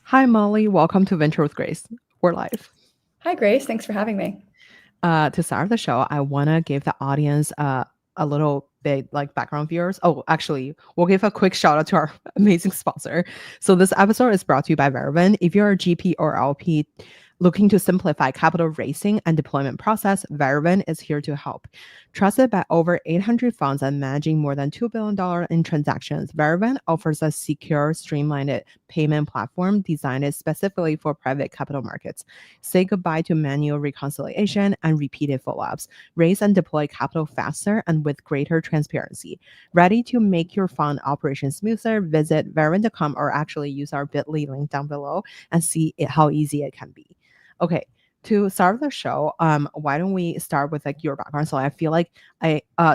Hi, Molly. Welcome to Venture with Grace. We're live. Hi, Grace. Thanks for having me. To start the show, I want to give the audience a little bit like background viewers. Oh, actually, we'll give a quick shout out to our amazing sponsor. So this episode is brought to you by Vervin. If you're a GP or LP looking to simplify capital raising and deployment process, Vervin is here to help. Trusted by over 800 funds and managing more than $2 billion in transactions, Vervin offers a secure, streamlined payment platform designed specifically for private capital markets. Say goodbye to manual reconciliation and repeated follow-ups. Raise and deploy capital faster and with greater transparency. Ready to make your fund operation smoother? Visit Vervin.com or actually use our bit.ly link down below and see how easy it can be. Okay, to start the show, why don't we start with like your background? So I feel like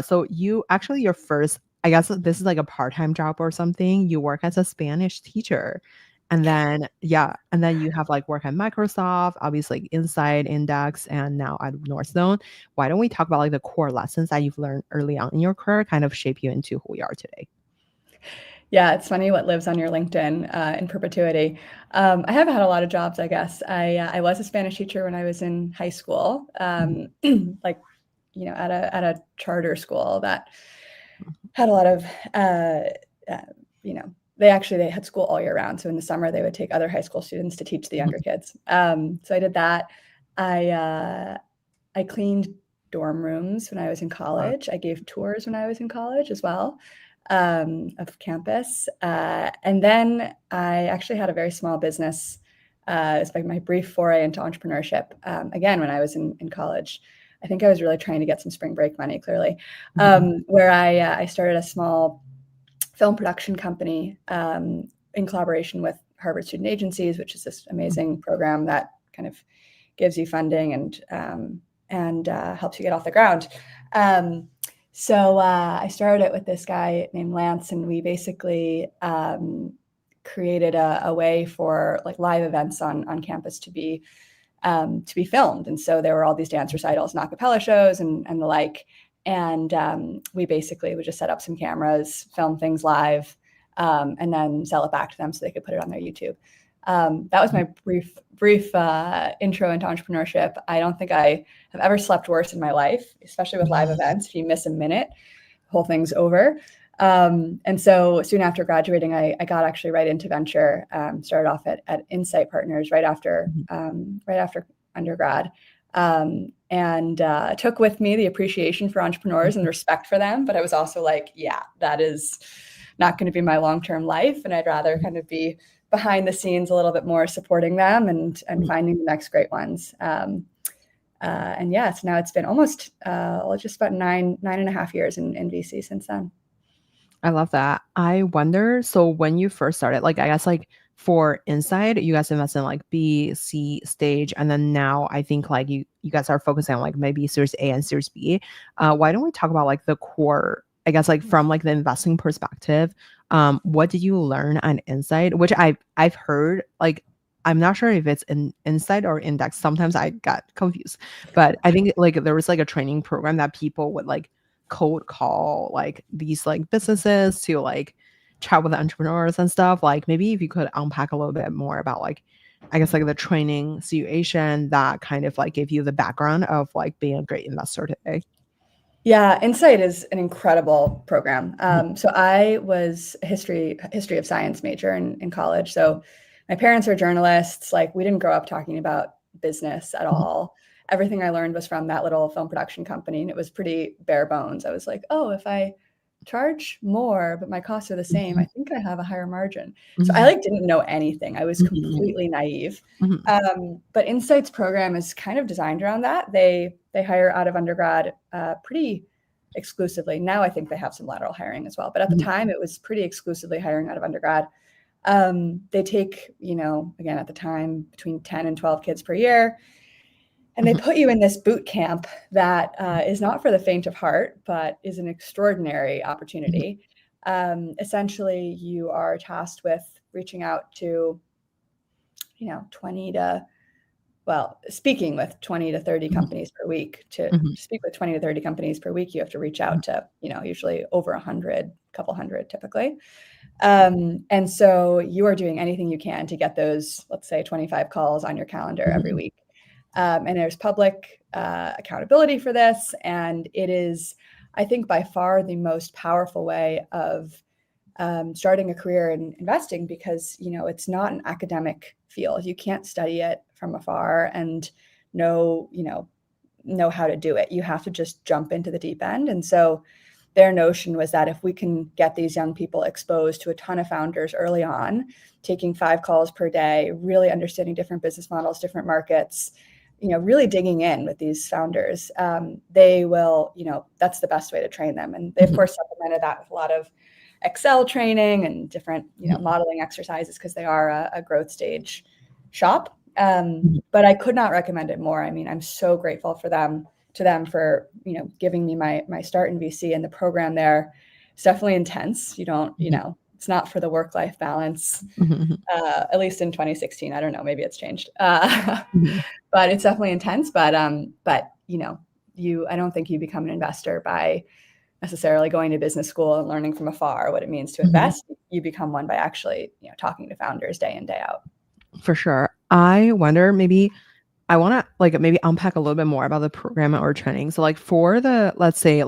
so you actually your first, I guess this is like a part-time job or something. You work as a Spanish teacher. And then, yeah, and then you have like work at Microsoft, obviously Inside Index, and now at Northzone. Why don't we talk about like the core lessons that you've learned early on in your career, kind of shape you into who you are today? Yeah, it's funny what lives on your LinkedIn in perpetuity. I have had a lot of jobs, I guess. I was a Spanish teacher when I was in high school, like at a charter school that had a lot of uh, you know they had school all year round. So in the summer they would take other high school students to teach the younger kids. So I did that. I cleaned dorm rooms when I was in Wow. college. I gave tours when I was in college as well, of campus. And then I actually had a very small business. It's like my brief foray into entrepreneurship. Again, when I was in college, I think I was really trying to get some spring break money, clearly, where I started a small film production company in collaboration with Harvard Student Agencies, which is this amazing program that kind of gives you funding and helps you get off the ground. So I started it with this guy named Lance, and we basically created a way for like live events on campus to be filmed. And so there were all these dance recitals and a cappella shows and the like. And we basically would just set up some cameras, film things live, and then sell it back to them so they could put it on their YouTube. That was my brief intro into entrepreneurship. I don't think I have ever slept worse in my life, especially with live events. If you miss a minute, the whole thing's over. And so soon after graduating, I got actually right into venture. Started off at Insight Partners right after undergrad, and took with me the appreciation for entrepreneurs and the respect for them. But I was also like, yeah, that is not going to be my long-term life, and I'd rather kind of be behind the scenes a little bit more, supporting them and finding the next great ones. And yeah, so now it's been almost just about nine and a half years in VC since then. I love that. I wonder, so when you first started, like I guess like for Inside, you guys invest in like B, C stage, and then now I think like you guys are focusing on like maybe Series A and Series B. Why don't we talk about like the core, I guess like from like the investing perspective, what did you learn on Inside? Which I've heard like I'm not sure if it's in Inside or Index. Sometimes I got confused, but I think like there was like a training program that people would like cold call like these like businesses to like chat with the entrepreneurs and stuff. Like maybe if you could unpack a little bit more about like I guess like the training situation that kind of like gave you the background of like being a great investor today. Yeah, Insight is an incredible program. So I was a history of science major in college. So my parents are journalists. Like we didn't grow up talking about business at all. Everything I learned was from that little film production company, and it was pretty bare bones. I was like, oh, if I charge more, but my costs are the same, I think I have a higher margin. So I like didn't know anything. I was completely naive. But Insight's program is kind of designed around that. They hire out of undergrad pretty exclusively. Now I think they have some lateral hiring as well. But at the time, it was pretty exclusively hiring out of undergrad. They take, again, at the time, between 10 and 12 kids per year. And they put you in this boot camp that is not for the faint of heart, but is an extraordinary opportunity. Essentially, you are tasked with reaching out to, 20 to speaking with 20 to 30 companies per week. To speak with 20 to 30 companies per week, you have to reach out to, usually over 100, couple hundred typically. And so you are doing anything you can to get those, let's say 25 calls on your calendar every week. And there's public accountability for this. And it is, I think, by far the most powerful way of starting a career in investing, because, it's not an academic field. You can't study it from afar and know how to do it. You have to just jump into the deep end. And so their notion was that if we can get these young people exposed to a ton of founders early on, taking 5 calls per day, really understanding different business models, different markets, really digging in with these founders, they will, that's the best way to train them. And they, of course, supplemented that with a lot of Excel training and different, modeling exercises, because they are a growth stage shop. But I could not recommend it more. I mean, I'm so grateful to them for, giving me my start in VC, and the program there. It's definitely intense. You don't, it's not for the work-life balance, at least in 2016. I don't know, maybe it's changed, but it's definitely intense. But I don't think you become an investor by necessarily going to business school and learning from afar what it means to invest. You become one by actually, talking to founders day in, day out. For sure. I wonder, maybe I want to maybe unpack a little bit more about the program or training. So for the, let's say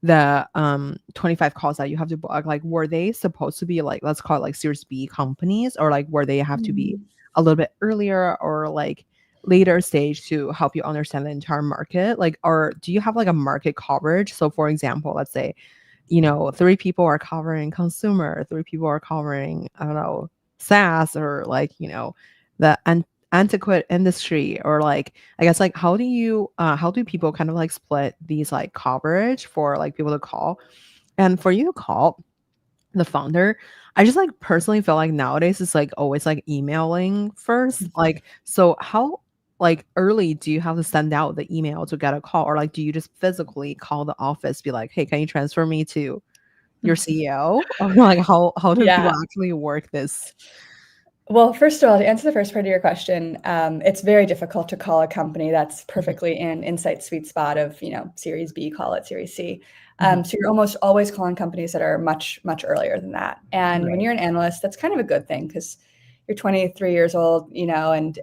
the 25 calls that you have to book, were they supposed to be let's call it Series B companies, or were they have to be a little bit earlier or later stage to help you understand the entire market? Or do you have a market coverage? So for example, let's say, 3 people are covering consumer, 3 people are covering, I don't know, SaaS, or the antiquate industry, or I guess how do people kind of split these coverage for people to call? And for you to call the founder, I just personally feel nowadays it's always emailing first. So how early do you have to send out the email to get a call, or do you just physically call the office, be like, hey, can you transfer me to your CEO? Or how do people actually work this? Well, first of all, to answer the first part of your question, it's very difficult to call a company that's perfectly in Insight's sweet spot of, Series B, call it Series C. So you're almost always calling companies that are much, much earlier than that. And when you're an analyst, that's kind of a good thing, because you're 23 years old, and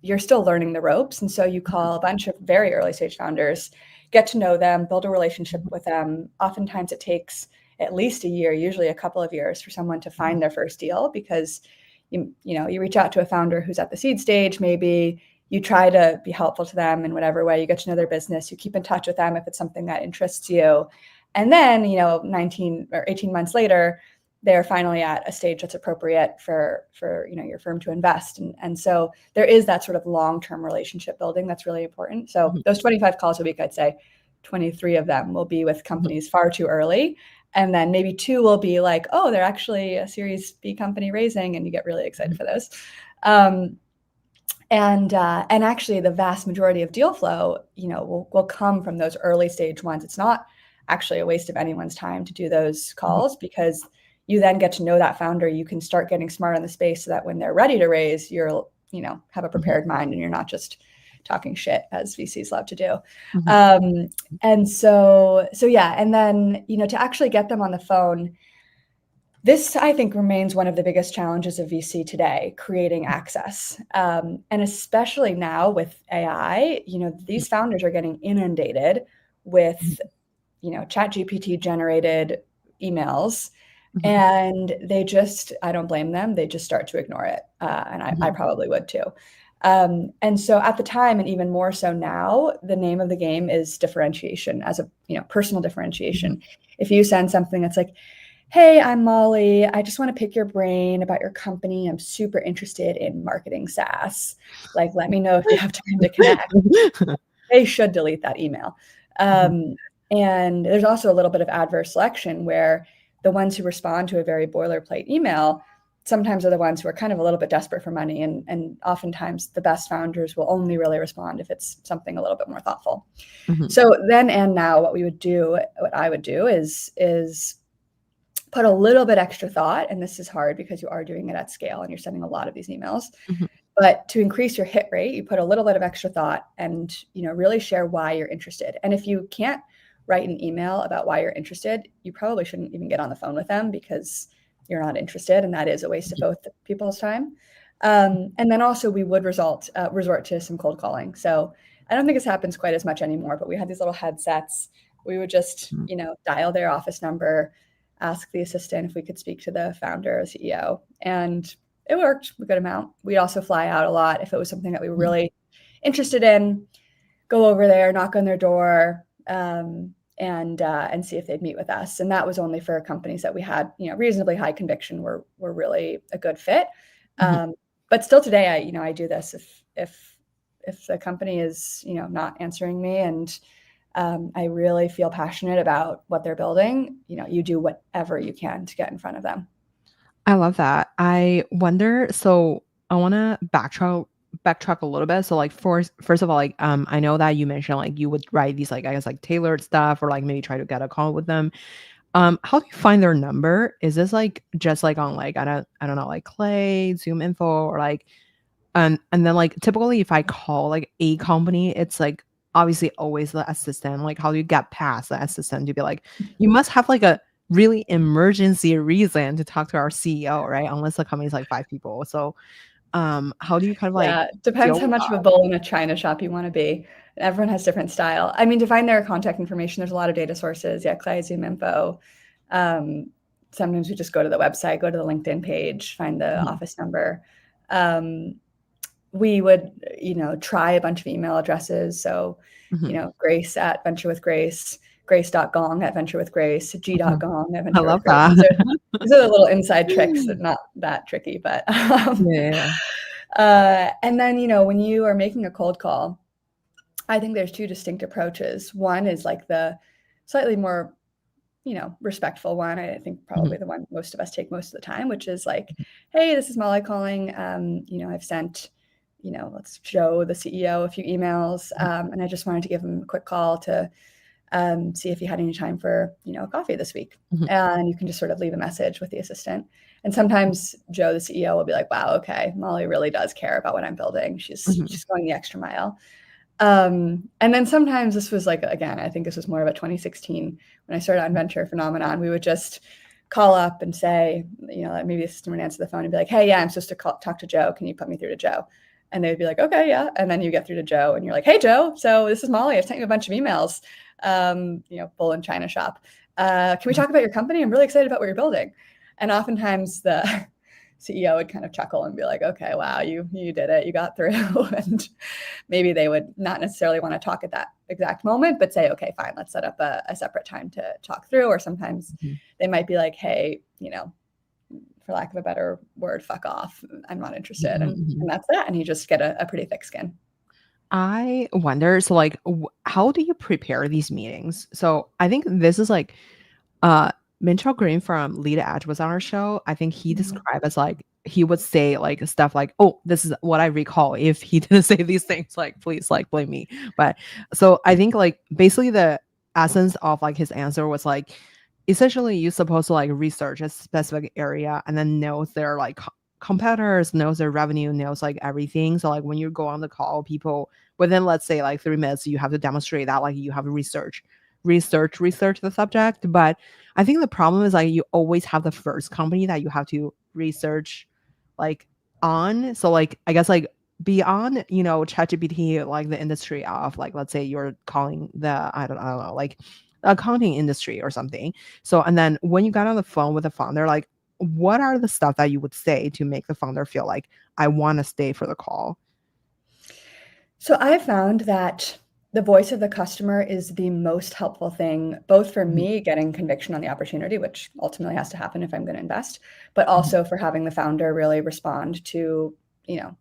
you're still learning the ropes. And so you call a bunch of very early stage founders, get to know them, build a relationship with them. Oftentimes it takes at least a year, usually a couple of years, for someone to find their first deal, because you reach out to a founder who's at the seed stage, maybe you try to be helpful to them in whatever way, you get to know their business, you keep in touch with them if it's something that interests you. And then, 19 or 18 months later, they're finally at a stage that's appropriate for your firm to invest. And so there is that sort of long-term relationship building that's really important. So those 25 calls a week, I'd say 23 of them will be with companies far too early. And then maybe 2 will be oh, they're actually a Series B company raising, and you get really excited for those. And actually the vast majority of deal flow, will come from those early stage ones. It's not actually a waste of anyone's time to do those calls, because you then get to know that founder. You can start getting smart on the space, so that when they're ready to raise, you'll, have a prepared mind, and you're not just talking shit, as VCs love to do. And so yeah. And then, to actually get them on the phone, this, I think, remains one of the biggest challenges of VC today, creating access. And especially now with AI, these founders are getting inundated with, ChatGPT generated emails. And they just, I don't blame them, they just start to ignore it. And I probably would too. And so at the time, and even more so now, the name of the game is differentiation, as a personal differentiation. If you send something that's like, hey, I'm Molly, I just want to pick your brain about your company, I'm super interested in marketing SaaS, let me know if you have time to connect, they should delete that email. And there's also a little bit of adverse selection, where the ones who respond to a very boilerplate email sometimes are the ones who are kind of a little bit desperate for money. And oftentimes the best founders will only really respond if it's something a little bit more thoughtful. So then and now, what I would do is put a little bit extra thought, and this is hard because you are doing it at scale and you're sending a lot of these emails. But to increase your hit rate, you put a little bit of extra thought and, really share why you're interested. And if you can't write an email about why you're interested, you probably shouldn't even get on the phone with them because you're not interested. And that is a waste of both people's time. And then also we would resort to some cold calling. So I don't think this happens quite as much anymore, but we had these little headsets. We would just, dial their office number, ask the assistant if we could speak to the founder or CEO. And it worked a good amount. We'd also fly out a lot if it was something that we were really interested in, go over there, knock on their door, and see if they'd meet with us. And that was only for companies that we had, reasonably high conviction were really a good fit. But still today, I do this if the company is, not answering me and I really feel passionate about what they're building, you do whatever you can to get in front of them. I love that. I wonder, so I want to backtrack a little bit. So like first of all, like I know that you mentioned like you would write these like I guess like tailored stuff or like maybe try to get a call with them. How do you find their number? Is this like just like on like I don't know like Clay, Zoom info or like and then like typically if I call like a company, it's like obviously always the assistant. Like how do you get past the assistant to be like, you must have like a really emergency reason to talk to our CEO, right? Unless the company's like 5 people. So how do you kind of like Yeah, depends deal how with much of a that? bull in a china shop you want to be. Everyone has different style. I mean, to find their contact information, there's a lot of data sources. Yeah, Clay, Zoom info. Um, Sometimes we just go to the website, go to the LinkedIn page, find the Mhm, office number. We would, try a bunch of email addresses. So, mhm, Grace at Venture with Grace, Grace.gong at Venture with Grace, mhm. G.gong at I Venture with love Grace. that. These are the little inside tricks, not that tricky, but Yeah. and then, when you are making a cold call, I think there's two distinct approaches. One is like the slightly more, respectful one. I think Mhm, probably the one most of us take most of the time, which is like, hey, this is Molly calling. I've sent, let's show the CEO a few emails. And I just wanted to give him a quick call to see if you had any time for, a coffee this week. mhm, And you can just sort of leave a message with the assistant. And sometimes Joe, the CEO, will be like, wow, okay, Molly really does care about what I'm building. She's mhm, going the extra mile. And then sometimes this was like, again, I think this was more of a 2016 when I started on Venture Phenomenon. We would just call up and say, maybe the assistant would answer the phone and be like, hey, yeah, I'm supposed to talk to Joe. Can you put me through to Joe? And they'd be like, okay, yeah. And then you get through to Joe and you're like, hey, Joe, so this is Molly. I've sent you a bunch of emails, bull in China shop. Can we talk about your company? I'm really excited about what you're building. And oftentimes the CEO would kind of chuckle and be like, okay, wow, you did it. You got through. And maybe they would not necessarily want to talk at that exact moment, but say, okay, fine, let's set up a separate time to talk through. Or sometimes mhm, they might be like, hey, for lack of a better word, fuck off. I'm not interested. mhm, And mhm. that's that. And you just get a pretty thick skin. I wonder, so like, how do you prepare these meetings? So I think this is like, Minchell Green from Lead Edge was on our show. I think he Mhm. described as like he would say like stuff like, "Oh, this is what I recall." If he didn't say these things, like please like blame me. But so I think like basically the essence of like his answer was like essentially you're supposed to like research a specific area and then knows their like competitors, knows their revenue, knows like everything. So like when you go on the call, people within let's say like 3 minutes, you have to demonstrate that like you have research the subject. But I think the problem is like you always have the first company that you have to research like on. So like I guess like beyond, ChatGPT, like the industry of like let's say you're calling the I don't know, like accounting industry or something. So and then when you got on the phone with the founder, like what are the stuff that you would say to make the founder feel like I want to stay for the call? So I found that the voice of the customer is the most helpful thing, both for Mhm, me getting conviction on the opportunity, which ultimately has to happen if I'm going to invest, but mhm, also for having the founder really respond to,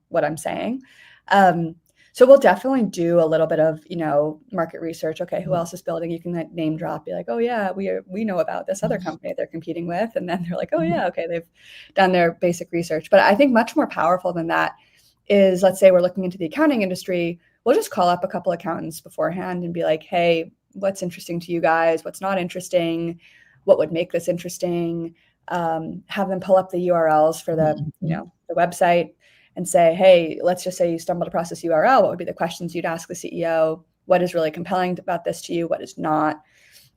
what I'm saying. Um, so we'll definitely do a little bit of, market research. Okay, who mhm, else is building? You can like name drop, be like, oh yeah, we know about this other company they're competing with, and then they're like, oh mhm, yeah, okay, they've done their basic research. But I think much more powerful than that is, let's say we're looking into the accounting industry, we'll just call up a couple accountants beforehand and be like, hey, what's interesting to you guys? What's not interesting? What would make this interesting? Have them pull up the URLs for the, mhm, the website. and say, hey, let's just say you stumbled across this URL. What would be the questions you'd ask the CEO? What is really compelling about this to you? What is not?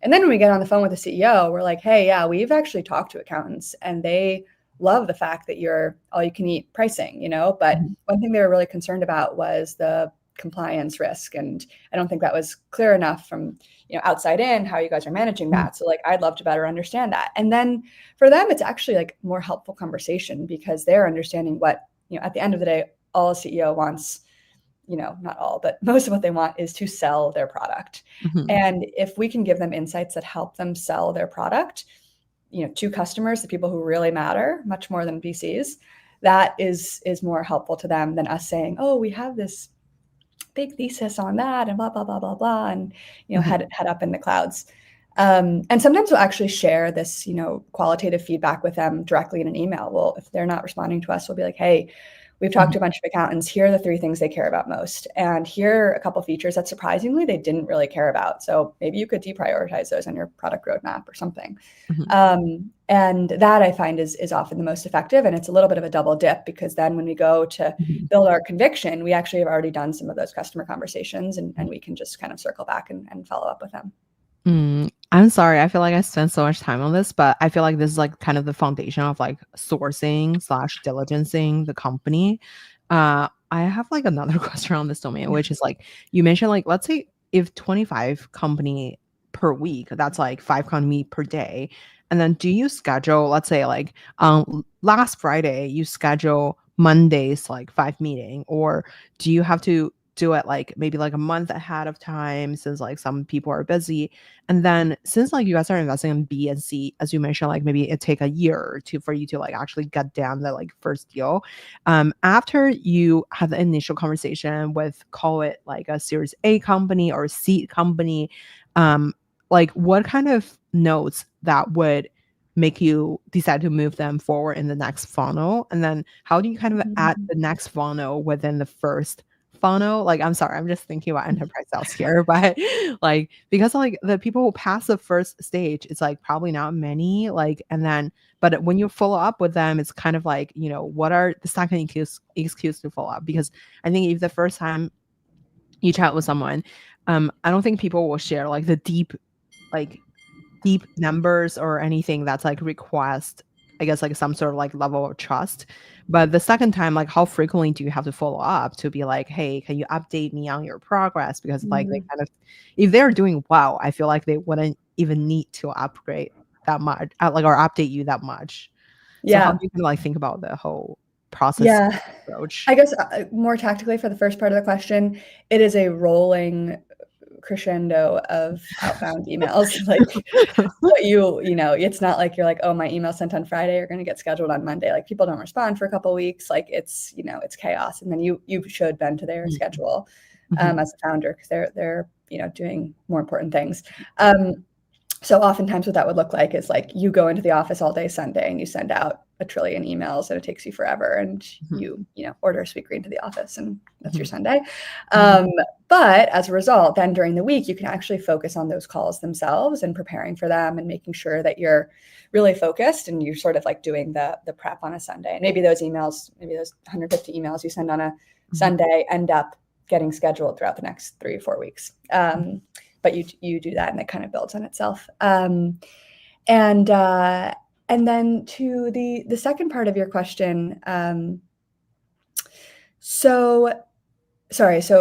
And then when we get on the phone with the CEO, we're like, hey, yeah, we've actually talked to accountants and they love the fact that you're all you can eat pricing, but one thing they were really concerned about was the compliance risk. And I don't think that was clear enough from, outside in how you guys are managing that. So like, I'd love to better understand that. And then for them, it's actually like more helpful conversation because they're understanding what, at the end of the day, all a CEO wants, not all, but most of what they want is to sell their product. And if we can give them insights that help them sell their product, to customers, the people who really matter, much more than VCs, that is more helpful to them than us saying, oh, we have this big thesis on that and blah, blah, blah, blah, blah, and, head up in the clouds. And sometimes we'll actually share this, qualitative feedback with them directly in an email. Well, if they're not responding to us, we'll be like, hey, we've talked to a bunch of accountants. Here are the 3 things they care about most. And here are a couple of features that surprisingly they didn't really care about. So maybe you could deprioritize those on your product roadmap or something. And that I find is often the most effective. And it's a little bit of a double dip because then when we go to build our conviction, we actually have already done some of those customer conversations and we can just kind of circle back and follow up with them. I'm sorry. I feel like I spent so much time on this, but I feel like this is like kind of the foundation of like sourcing / diligencing the company. I have like another question on this domain, which is like you mentioned, like let's say if 25 company per week, that's like 5 company per day, and then do you schedule, let's say like last Friday you schedule Mondays like 5 meeting, or do you have to do it like maybe like a month ahead of time since like some people are busy? And then since like you guys are investing in B and C, as you mentioned, like maybe it take a year or two for you to like actually get down the like first deal. After you have the initial conversation with, call it like a Series A company or seed company, like what kind of notes that would make you decide to move them forward in the next funnel? And then how do you kind of add the next funnel within the first funnel? Like, I'm sorry, I'm just thinking about enterprise sales here, but like, because like the people who pass the first stage, it's like probably not many, like, and then, but when you follow up with them, it's kind of like, what are the second excuse to follow up? Because I think if the first time you chat with someone, I don't think people will share like the deep numbers or anything that's like request, I guess, like some sort of like level of trust. But the second time, like how frequently do you have to follow up to be like, hey, can you update me on your progress? Because like they kind of, if they're doing well, I feel like they wouldn't even need to upgrade that much, like, or update you that much. So how do you kind of like think about the whole process approach? I guess more tactically for the first part of the question, it is a rolling crescendo of outbound emails. Like it's not like you're like, oh, my email sent on Friday are going to get scheduled on Monday. Like people don't respond for a couple of weeks. Like it's chaos. And then you should bend to their schedule as a founder because they're doing more important things. So oftentimes what that would look like is like you go into the office all day Sunday and you send out a trillion emails and it takes you forever, and you order a Sweetgreen to the office and that's your Sunday. But as a result, then during the week, you can actually focus on those calls themselves and preparing for them and making sure that you're really focused and you're sort of like doing the prep on a Sunday. And maybe those emails, maybe those 150 emails you send on a Sunday end up getting scheduled throughout the next 3 or 4 weeks. But you do that and it kind of builds on itself. And then to the second part of your question, so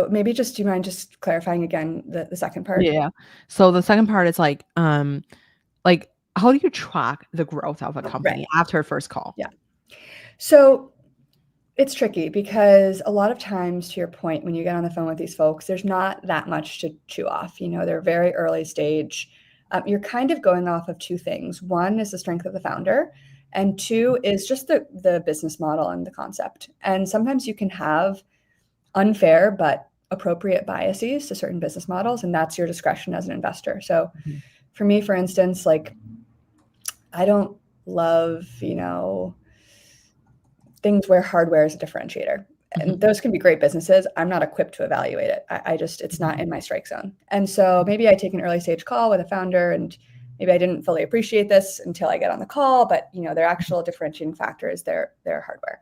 maybe just, do you mind just clarifying again the second part? Yeah. So the second part is like how do you track the growth of a company after first call? Yeah. So it's tricky because a lot of times, to your point, when you get on the phone with these folks, there's not that much to chew off. They're very early stage. You're kind of going off of 2 things. One is the strength of the founder, and 2 is just the business model and the concept. And sometimes you can have unfair but appropriate biases to certain business models, and that's your discretion as an investor. So for me, for instance, like I don't love, things where hardware is a differentiator. And those can be great businesses. I'm not equipped to evaluate it. It's not in my strike zone. And so maybe I take an early stage call with a founder and maybe I didn't fully appreciate this until I get on the call, but their actual differentiating factor is their hardware.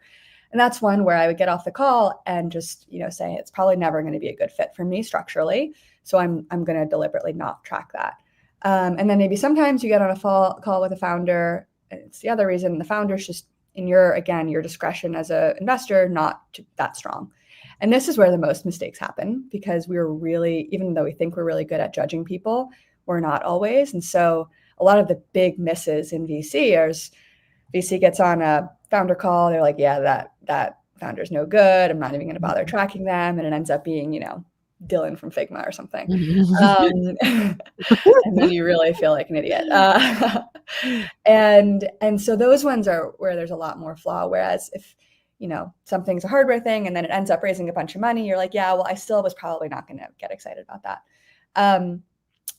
And that's one where I would get off the call and just, say it's probably never going to be a good fit for me structurally. So I'm going to deliberately not track that. And then maybe sometimes you get on a call with a founder. And it's the other reason the founder's just in your discretion as an investor, not that strong. And this is where the most mistakes happen, because even though we think we're really good at judging people, we're not always. And so a lot of the big misses in VC is VC gets on a founder call. They're like, yeah, that founder's no good. I'm not even going to bother tracking them. And it ends up being, Dylan from Figma or something. And then you really feel like an idiot. And so those ones are where there's a lot more flaw. Whereas if, something's a hardware thing and then it ends up raising a bunch of money, you're like, yeah, well, I still was probably not going to get excited about that.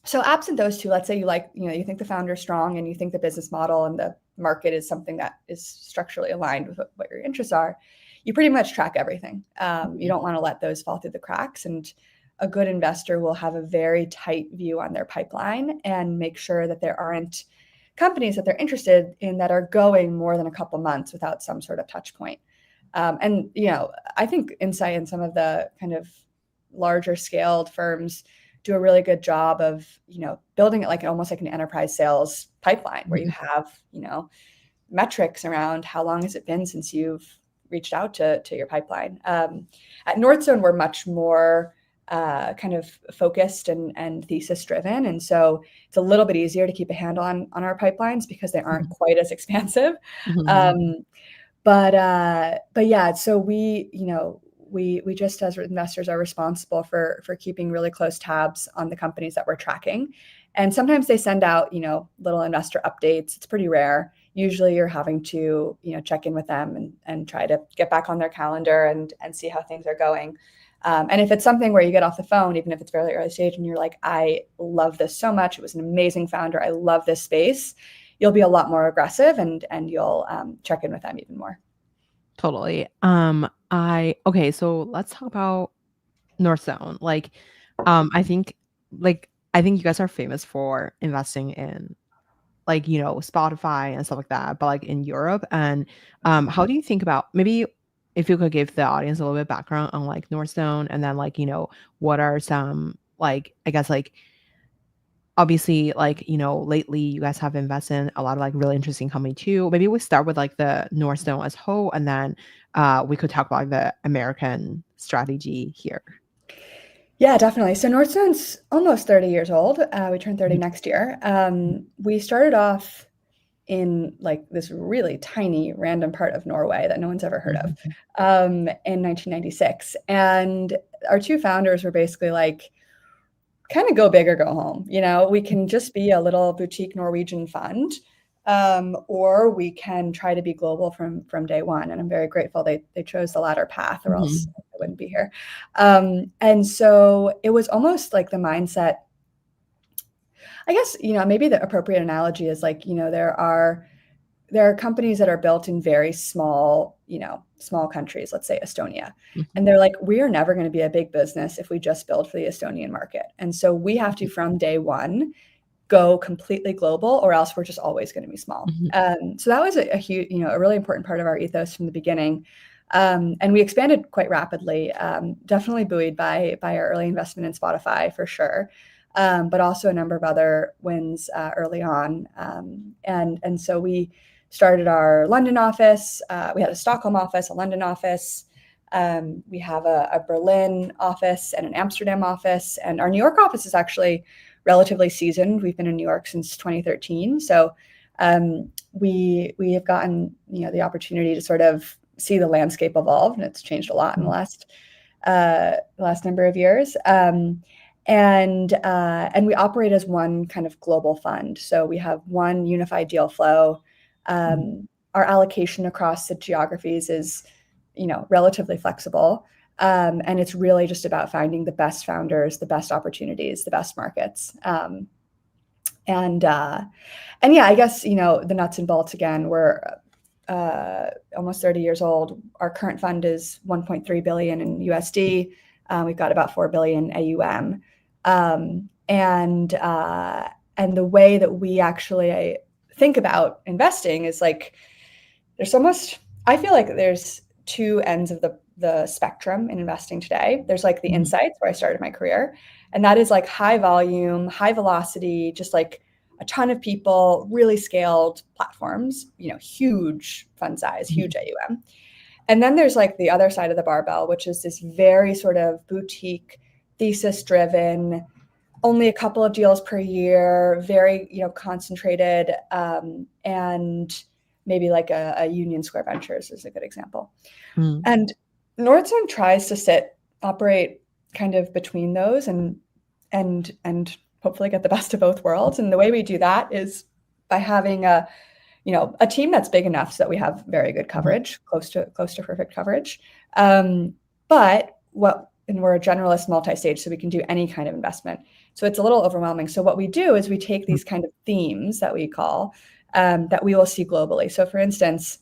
So absent those two, let's say you think the founder's strong and you think the business model and the market is something that is structurally aligned with what your interests are, you pretty much track everything. You don't want to let those fall through the cracks. And a good investor will have a very tight view on their pipeline and make sure that there aren't companies that they're interested in that are going more than a couple months without some sort of touch point. And I think Insight and some of the kind of larger scaled firms do a really good job of, building it almost like an enterprise sales pipeline where you have, metrics around how long has it been since you've reached out to your pipeline. At Northzone, we're much more kind of focused and thesis driven. And so it's a little bit easier to keep a handle on our pipelines because they aren't quite as expansive. But yeah, so we just as investors are responsible for keeping really close tabs on the companies that we're tracking. And sometimes they send out, little investor updates. It's pretty rare. Usually you're having to, check in with them and try to get back on their calendar and see how things are going. And if it's something where you get off the phone, even if it's fairly early stage and you're like, I love this so much, it was an amazing founder, I love this space, you'll be a lot more aggressive and you'll check in with them even more. Totally. Okay, so let's talk about Northzone. I think you guys are famous for investing in Spotify and stuff like that, but in Europe. And how do you think about, maybe if you could give the audience a little bit of background on Northzone, and then what are some I guess obviously lately you guys have invested in a lot of really interesting company too. Maybe we start with the Northzone as whole, and then we could talk about the American strategy here. Yeah, definitely. So Northzone's almost 30 years old. We turn 30 next year. We started off in this really tiny random part of Norway that no one's ever heard of in 1996. And our two founders were basically kind of go big or go home. We can just be a little boutique Norwegian fund, or we can try to be global from day one. And I'm very grateful they chose the latter path, or else I wouldn't be here. And so it was almost like the mindset, I guess, maybe the appropriate analogy is there are companies that are built in very small countries, let's say Estonia. And they're we are never going to be a big business if we just build for the Estonian market. And so we have to, from day one, go completely global, or else we're just always going to be small. So that was a huge, a really important part of our ethos from the beginning. And we expanded quite rapidly, definitely buoyed by our early investment in Spotify for sure. But also a number of other wins early on. And so we started our London office. We had a Stockholm office, a London office. We have a Berlin office and an Amsterdam office. And our New York office is actually relatively seasoned. We've been in New York since 2013. So we have gotten the opportunity to sort of see the landscape evolve, and it's changed a lot in the last number of years. And we operate as one kind of global fund. So we have one unified deal flow. Our allocation across the geographies is, relatively flexible. And it's really just about finding the best founders, the best opportunities, the best markets. And yeah, I guess, the nuts and bolts again, we're almost 30 years old. Our current fund is 1.3 billion in USD. We've got about 4 billion AUM. And the way that we actually think about investing is there's almost, I feel like there's two ends of the spectrum in investing today. There's like the insights where I started my career, and that is like high volume, high velocity, just like a ton of people, really scaled platforms, huge fund size, huge AUM. And then there's like the other side of the barbell, which is this very sort of boutique, thesis driven, only a couple of deals per year, very, concentrated, and maybe like a Union Square Ventures is a good example. And Northzone tries to operate kind of between those and hopefully get the best of both worlds. And the way we do that is by having a team that's big enough so that we have very good coverage, close to perfect coverage. And we're a generalist multi-stage, so we can do any kind of investment. So it's a little overwhelming. So what we do is we take these kind of themes that we call, that we will see globally. So for instance,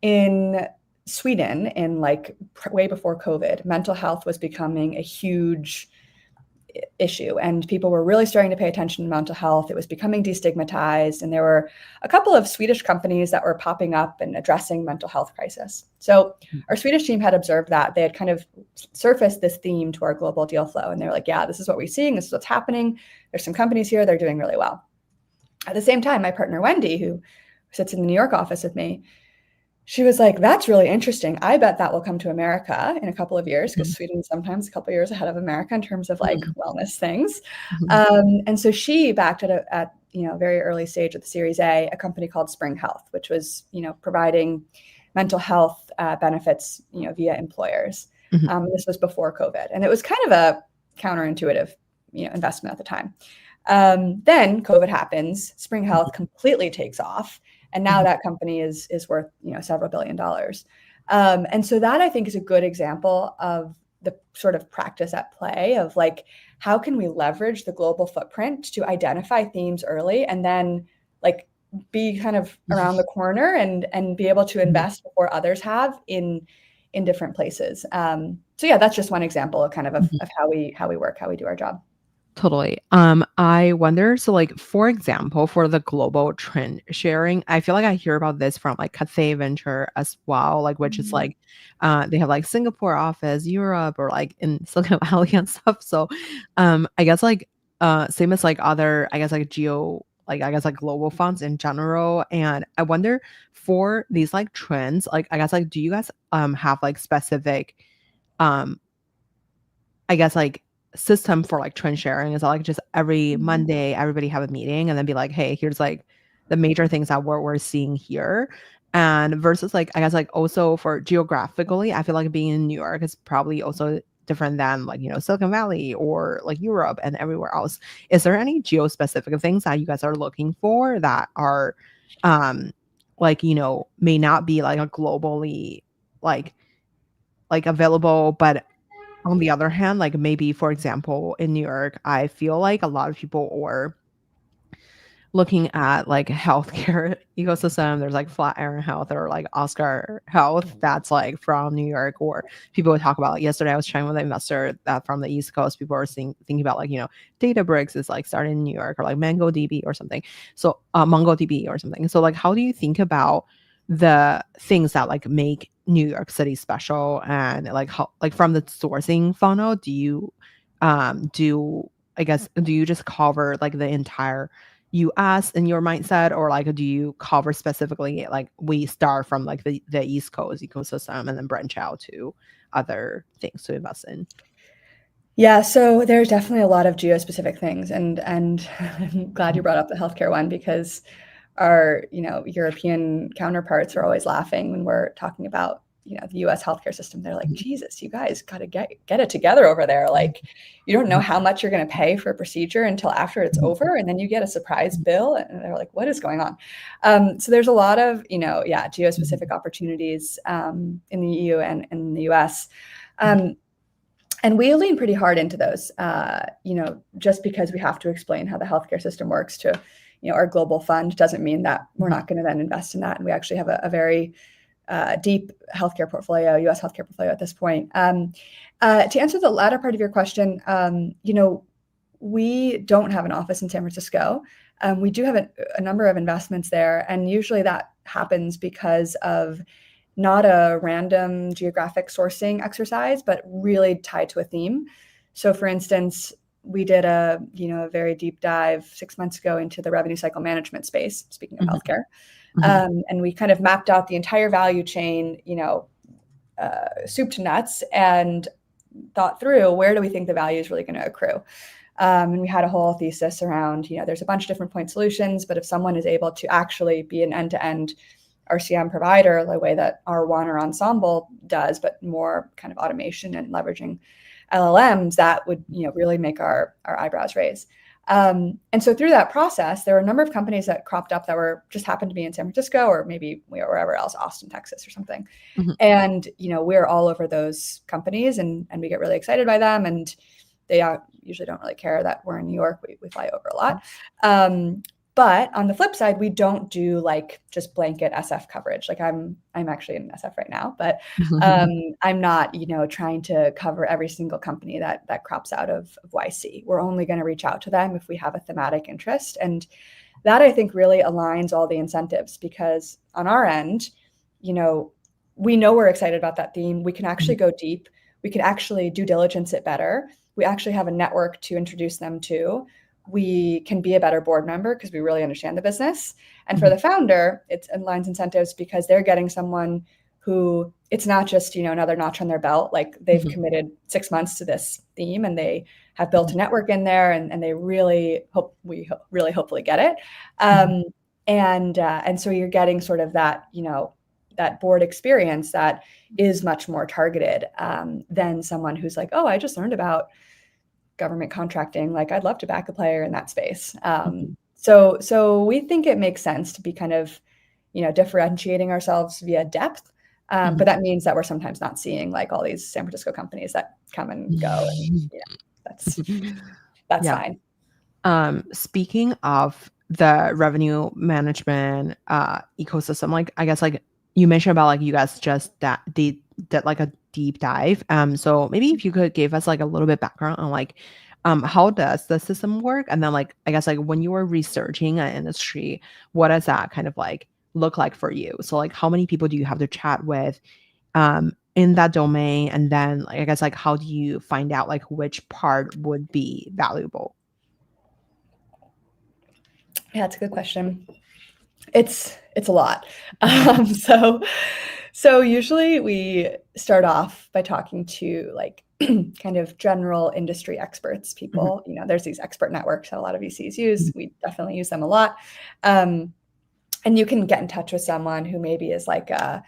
in Sweden, in like way before COVID, mental health was becoming a huge issue, and people were really starting to pay attention to mental health. It was becoming destigmatized, and there were a couple of Swedish companies that were popping up and addressing mental health crisis. So our Swedish team had observed that. They had kind of surfaced this theme to our global deal flow, and they were like, yeah, this is what we're seeing, this is what's happening, there's some companies here, they're doing really well. At the same time, my partner Wendy, who sits in the New York office with me, she was like, that's really interesting. I bet that will come to America in a couple of years, because Sweden is sometimes a couple of years ahead of America in terms of like wellness things. And so she backed at very early stage of the Series A company called Spring Health, which was providing mental health benefits via employers. This was before COVID, and it was kind of a counterintuitive investment at the time. Then COVID happens, Spring Health completely takes off. And now that company is worth several $billion. And so that, I think, is a good example of the sort of practice at play of like, how can we leverage the global footprint to identify themes early and then like be kind of around the corner and be able to invest before others have in different places. So yeah, that's just one example of kind of how we work, how we do our job. Totally. I wonder, so like, for example, for the global trend sharing, I feel like I hear about this from like Cathay Venture as well, like, which is like, they have like Singapore office, Europe, or like in Silicon Valley and stuff. So, I guess like, same as like other, I guess like global funds in general. And I wonder for these like trends, like, I guess like, do you guys, have like specific, um, I guess like system for like trend sharing? Is that like just every Monday everybody have a meeting and then be like, hey, here's like the major things that we're seeing here? And versus like, I guess like also for geographically, I feel like being in New York is probably also different than like, Silicon Valley or like Europe and everywhere else. Is there any geo-specific things that you guys are looking for that are like, may not be like a globally like available, but on the other hand, like maybe, for example, in New York, I feel like a lot of people are looking at like healthcare ecosystem. There's like Flatiron Health or like Oscar Health that's like from New York, or people would talk about like yesterday I was chatting with an investor that from the East Coast, people are thinking about like, Databricks is like starting in New York, or like MongoDB or something. So MongoDB or something. So like, how do you think about the things that like make New York City special, and like how, like from the sourcing funnel, do you do you just cover like the entire US in your mindset, or like do you cover specifically like we start from like the East Coast ecosystem and then branch out to other things to invest in? Yeah, so there's definitely a lot of geo-specific things, and I'm glad you brought up the healthcare one, because our European counterparts are always laughing when we're talking about the U.S. healthcare system. They're like, Jesus, you guys got to get it together over there. Like, you don't know how much you're going to pay for a procedure until after it's over, and then you get a surprise bill, and they're like, what is going on? So there's a lot of geo-specific opportunities in the EU and in the U.S. And we lean pretty hard into those, just because we have to explain how the healthcare system works to, our global fund doesn't mean that we're not going to then invest in that. And we actually have a very deep healthcare portfolio, U.S. healthcare portfolio at this point. To answer the latter part of your question, we don't have an office in San Francisco. We do have a number of investments there, and usually that happens because of not a random geographic sourcing exercise, but really tied to a theme. So for instance, we did a very deep dive 6 months ago into the revenue cycle management space, speaking of healthcare. And we kind of mapped out the entire value chain, soup to nuts, and thought through where do we think the value is really going to accrue. And we had a whole thesis around, there's a bunch of different point solutions, but if someone is able to actually be an end-to-end RCM provider, the way that R1 or Ensemble does, but more kind of automation and leveraging LLMs, that would really make our eyebrows raise. And so through that process, there were a number of companies that cropped up that were just happened to be in San Francisco, or maybe wherever else, Austin, Texas, or something. And we're all over those companies, and we get really excited by them, and they usually don't really care that we're in New York. We fly over a lot. But on the flip side, we don't do like just blanket SF coverage. Like I'm actually in SF right now, but I'm not, trying to cover every single company that crops out of YC. We're only going to reach out to them if we have a thematic interest. And that, I think, really aligns all the incentives, because on our end, we know we're excited about that theme. We can actually go deep. We can actually due diligence it better. We actually have a network to introduce them to. We can be a better board member because we really understand the business. And for the founder, it aligns incentives because they're getting someone who, it's not just, another notch on their belt. Like they've committed 6 months to this theme, and they have built a network in there, and they really hopefully get it. And so you're getting sort of that, that board experience that is much more targeted than someone who's like, oh, I just learned about government contracting. Like I'd love to back a player in that space. So we think it makes sense to be kind of, differentiating ourselves via depth. But that means that we're sometimes not seeing like all these San Francisco companies that come and go. And that's fine. Speaking of the revenue management ecosystem, like I guess like you mentioned about like you guys just did like a deep dive. So maybe if you could give us like a little bit background on like how does the system work? And then like I guess like when you were researching an industry, what does that kind of like look like for you? So like how many people do you have to chat with in that domain? And then like I guess like how do you find out like which part would be valuable? Yeah, that's a good question. It's a lot. So usually we start off by talking to like kind of general industry experts, people, there's these expert networks that a lot of VCs use. We definitely use them a lot. And you can get in touch with someone who maybe is like a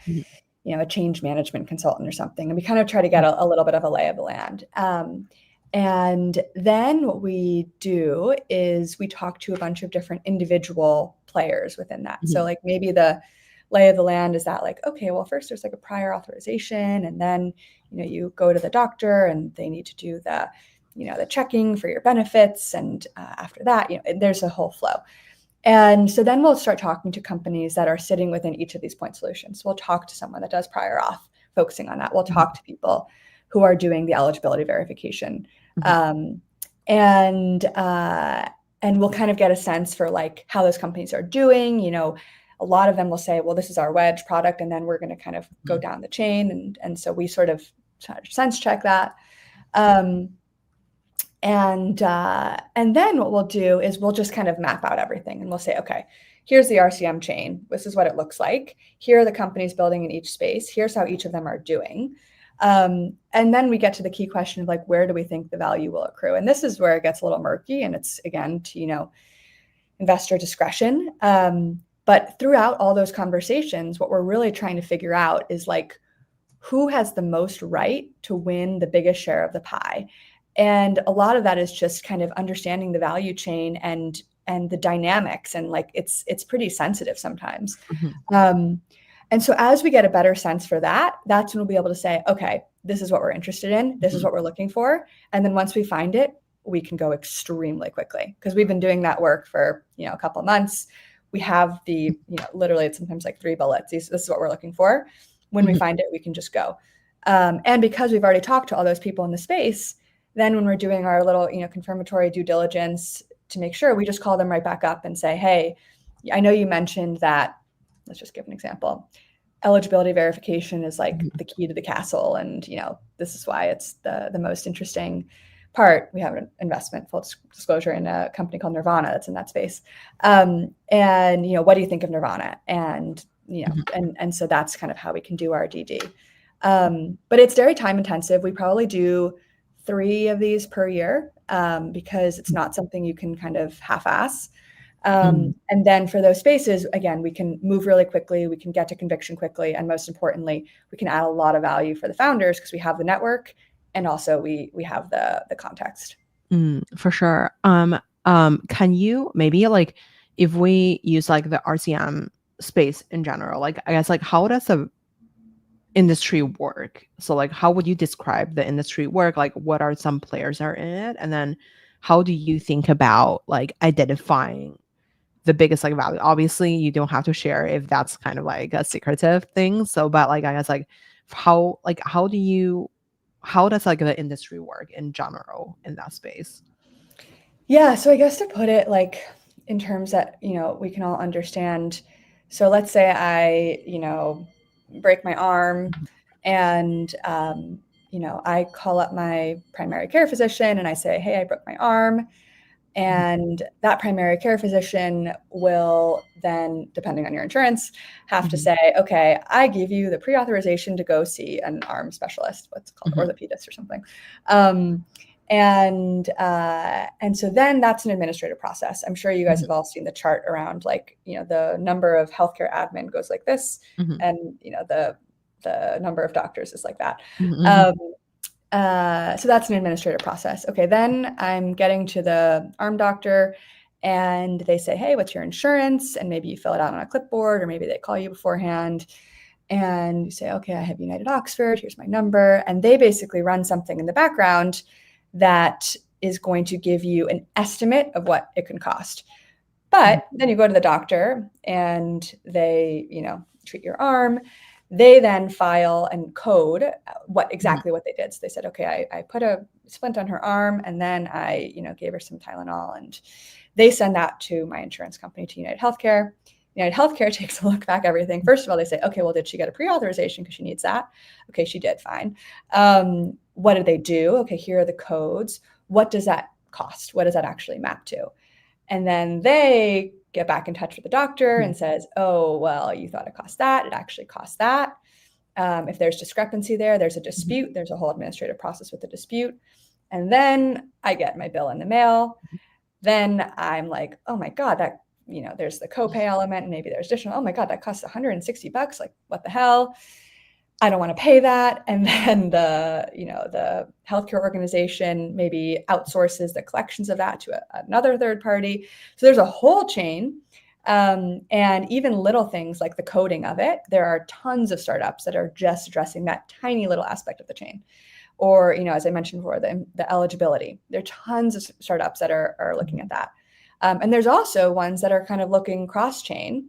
change management consultant or something. And we kind of try to get a little bit of a lay of the land. And then what we do is we talk to a bunch of different individual players within that. So like maybe the lay of the land is that like, okay, well, first there's like a prior authorization, and then, you go to the doctor and they need to do the, the checking for your benefits. And after that, there's a whole flow. And so then we'll start talking to companies that are sitting within each of these point solutions. We'll talk to someone that does prior auth, focusing on that. We'll talk to people who are doing the eligibility verification. And we'll kind of get a sense for like how those companies are doing. A lot of them will say, well, this is our wedge product, and then we're going to kind of go down the chain. And so we sort of sense check that. And then what we'll do is we'll just kind of map out everything, and we'll say, okay, here's the RCM chain. This is what it looks like. Here are the companies building in each space. Here's how each of them are doing. And then we get to the key question of like, where do we think the value will accrue? And this is where it gets a little murky, and it's again to, investor discretion. But throughout all those conversations, what we're really trying to figure out is like, who has the most right to win the biggest share of the pie? And a lot of that is just kind of understanding the value chain and the dynamics. And like, it's pretty sensitive sometimes. And so as we get a better sense for that, that's when we'll be able to say, okay, this is what we're interested in. This is what we're looking for. And then once we find it, we can go extremely quickly, because we've been doing that work for, a couple of months. We have the, literally it's sometimes like 3 bullets. This is what we're looking for. When we find it, we can just go. And because we've already talked to all those people in the space, then when we're doing our little, confirmatory due diligence to make sure, we just call them right back up and say, hey, I know you mentioned that, let's just give an example. eligibility verification is like the key to the castle. And, this is why it's the most interesting part. We have an investment, full disclosure, in a company called Nirvana that's in that space. And, what do you think of Nirvana? And, and so that's kind of how we can do our DD. But it's very time intensive. We probably do 3 of these per year because it's not something you can kind of half-ass. And then for those spaces, again, we can move really quickly, we can get to conviction quickly, and most importantly, we can add a lot of value for the founders because we have the network and also we have the context. For sure. Can you maybe like, if we use like the RCM space in general, like I guess like how does the industry work? So like how would you describe the industry work? Like what are some players are in it? And then how do you think about like identifying the biggest like value? Obviously you don't have to share if that's kind of like a secretive thing. So but like I guess like how does like the industry work in general in that space? Yeah, so I guess to put it like in terms that, we can all understand. So let's say I, break my arm and, I call up my primary care physician and I say, hey, I broke my arm. And that primary care physician will then, depending on your insurance, have to say, okay, I give you the pre-authorization to go see an arm specialist, what's called orthopedist or something. And so then that's an administrative process. I'm sure you guys have all seen the chart around like, the number of healthcare admin goes like this, and the number of doctors is like that. So that's an administrative process. Okay, then I'm getting to the arm doctor and they say, hey, what's your insurance? And maybe you fill it out on a clipboard, or maybe they call you beforehand and you say, okay, I have United Oxford, here's my number. And they basically run something in the background that is going to give you an estimate of what it can cost. But then you go to the doctor and they, treat your arm. They then file and code exactly what they did. So they said, okay, I put a splint on her arm and then I, gave her some Tylenol, and they send that to my insurance company, to United Healthcare. United Healthcare takes a look back, everything. First of all, they say, okay, well, did she get a pre-authorization because she needs that? Okay, she did, fine. What did they do? Okay, here are the codes. What does that cost? What does that actually map to? And then they get back in touch with the doctor and says, oh, well, you thought it cost that. It actually cost that. If there's discrepancy there's a dispute. There's a whole administrative process with the dispute. And then I get my bill in the mail. Then I'm like, oh my God, that, there's the copay element and maybe there's additional, oh my God, that costs $160. Like, what the hell? I don't want to pay that. And then the healthcare organization maybe outsources the collections of that to another third party. So there's a whole chain. And even little things like the coding of it, there are tons of startups that are just addressing that tiny little aspect of the chain. Or, as I mentioned before, the eligibility. There are tons of startups that are looking at that. And there's also ones that are kind of looking cross-chain.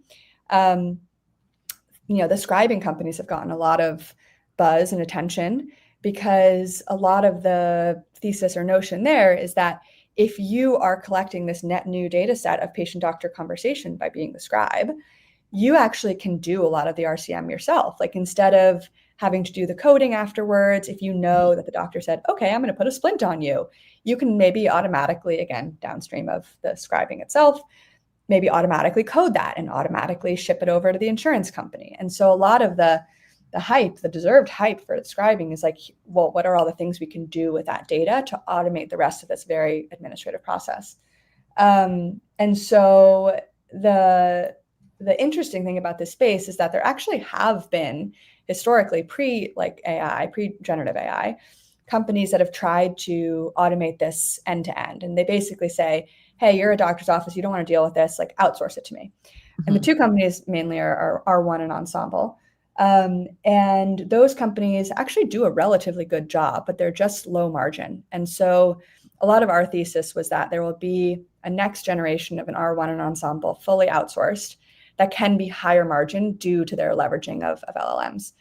The scribing companies have gotten a lot of buzz and attention because a lot of the thesis or notion there is that if you are collecting this net new data set of patient-doctor conversation by being the scribe, you actually can do a lot of the RCM yourself. Like, instead of having to do the coding afterwards, if you know that the doctor said, okay, I'm going to put a splint on you, you can maybe automatically, again, downstream of the scribing itself, maybe automatically code that and automatically ship it over to the insurance company. And so a lot of the hype, the deserved hype for scribing is like, well, what are all the things we can do with that data to automate the rest of this very administrative process? And so the interesting thing about this space is that there actually have been historically pre-generative AI, companies that have tried to automate this end to end. And they basically say, hey, you're a doctor's office, you don't want to deal with this, like, outsource it to me. And the two companies mainly are R1 and Ensemble. And those companies actually do a relatively good job, but they're just low margin. And so a lot of our thesis was that there will be a next generation of an R1 and Ensemble fully outsourced that can be higher margin due to their leveraging of LLMs.